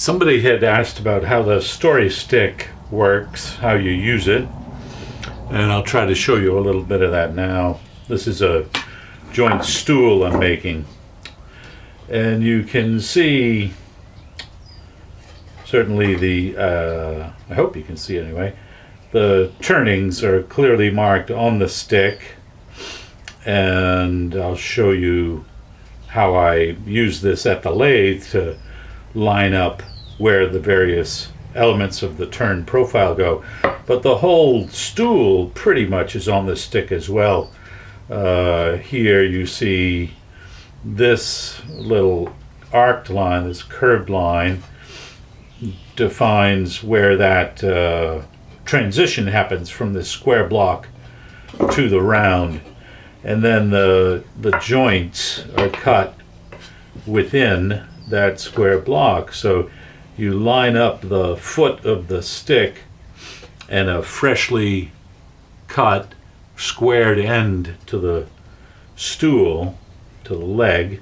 Somebody had asked about how the story stick works, how you use it, and I'll try to show you a little bit of that now. This is a joint stool I'm making, and you can see certainly I hope you can see anyway, the turnings are clearly marked on the stick, and I'll show you how I use this at the lathe to line up where the various elements of the turn profile go. But the whole stool pretty much is on the stick as well. Here you see this little arced line, this curved line, defines where that transition happens from this square block to the round. And then the joints are cut within that square block. So you line up the foot of the stick and a freshly cut squared end to the stool, to the leg.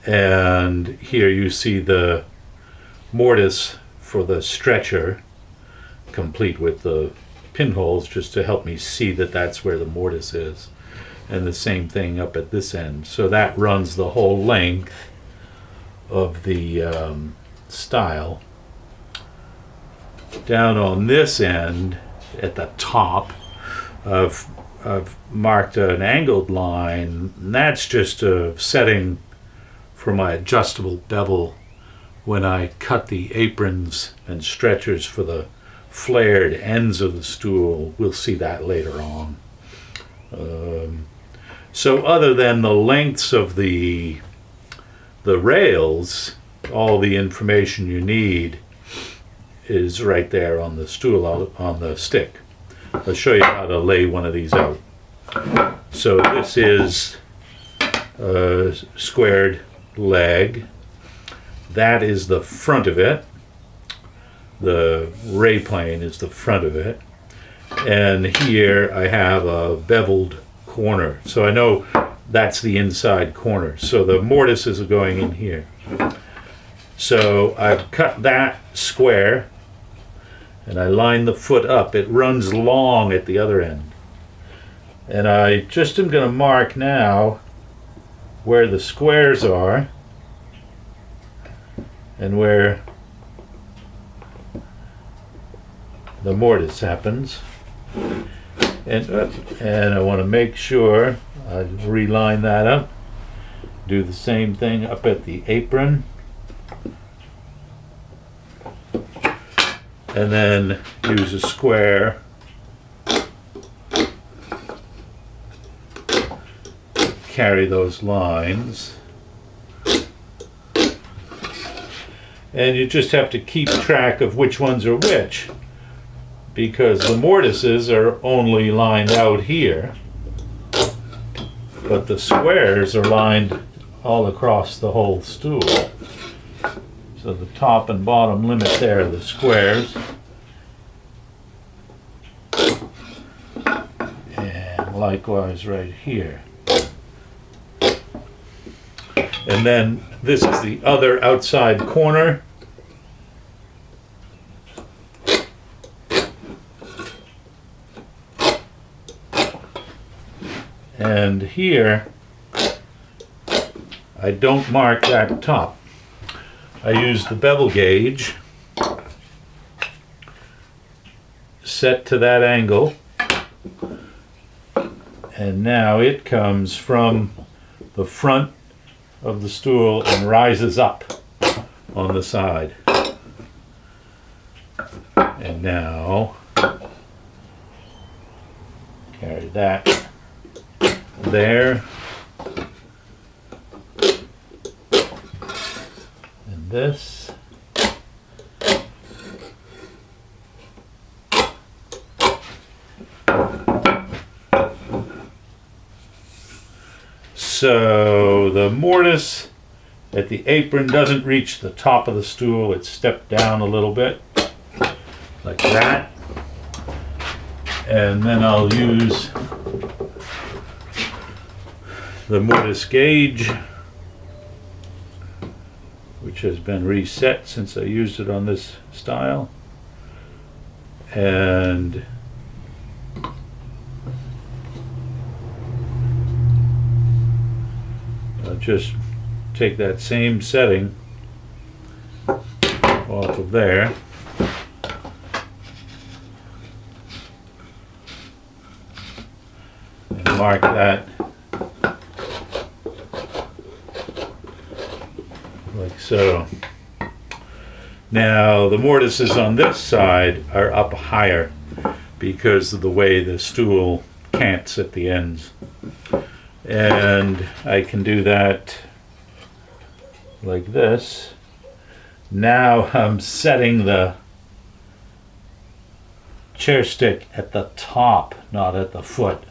And here you see the mortise for the stretcher, complete with the pinholes just to help me see that that's where the mortise is. And the same thing up at this end. So that runs the whole length of the style. Down on this end, at the top, I've marked an angled line, and that's just a setting for my adjustable bevel when I cut the aprons and stretchers for the flared ends of the stool. We'll see that later on. So other than the lengths of the rails, all the information you need is right there on the stool, on the stick. I'll show you how to lay one of these out. So this is a squared leg. That is the front of it. The ray plane is the front of it. And here I have a beveled corner. So I know that's the inside corner. So the mortise is going in here. So I've cut that square and I line the foot up. It runs long at the other end. And I just am going to mark now where the squares are and where the mortise happens. And I want to make sure I reline that up. Do the same thing up at the apron. And then use a square to carry those lines. And you just have to keep track of which ones are which, because the mortises are only lined out here, but the squares are lined all across the whole stool. So the top and bottom limit there are the squares. And likewise right here. And then this is the other outside corner. And here, I don't mark that top. I use the bevel gauge, set to that angle, and now it comes from the front of the stool and rises up on the side. And now, carry that there. And this. So the mortise at the apron doesn't reach the top of the stool. It's stepped down a little bit, like that. And then I'll use the mortise gauge, which has been reset since I used it on this style. And I'll just take that same setting off of there. And mark that like so. Now the mortises on this side are up higher because of the way the stool cants at the ends. And I can do that like this. Now I'm setting the chair stick at the top, not at the foot.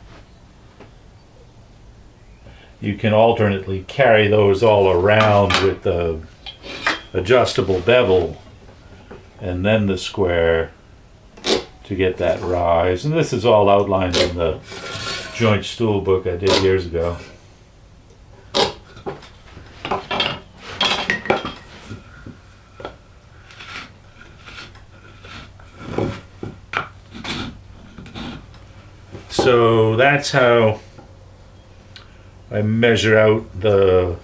You can alternately carry those all around with the adjustable bevel and then the square to get that rise. And this is all outlined in the joint stool book I did years ago. So that's how I measure out the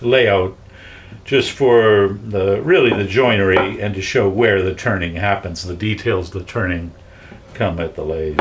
layout, just for really the joinery and to show where the turning happens. The details of the turning come at the lathe.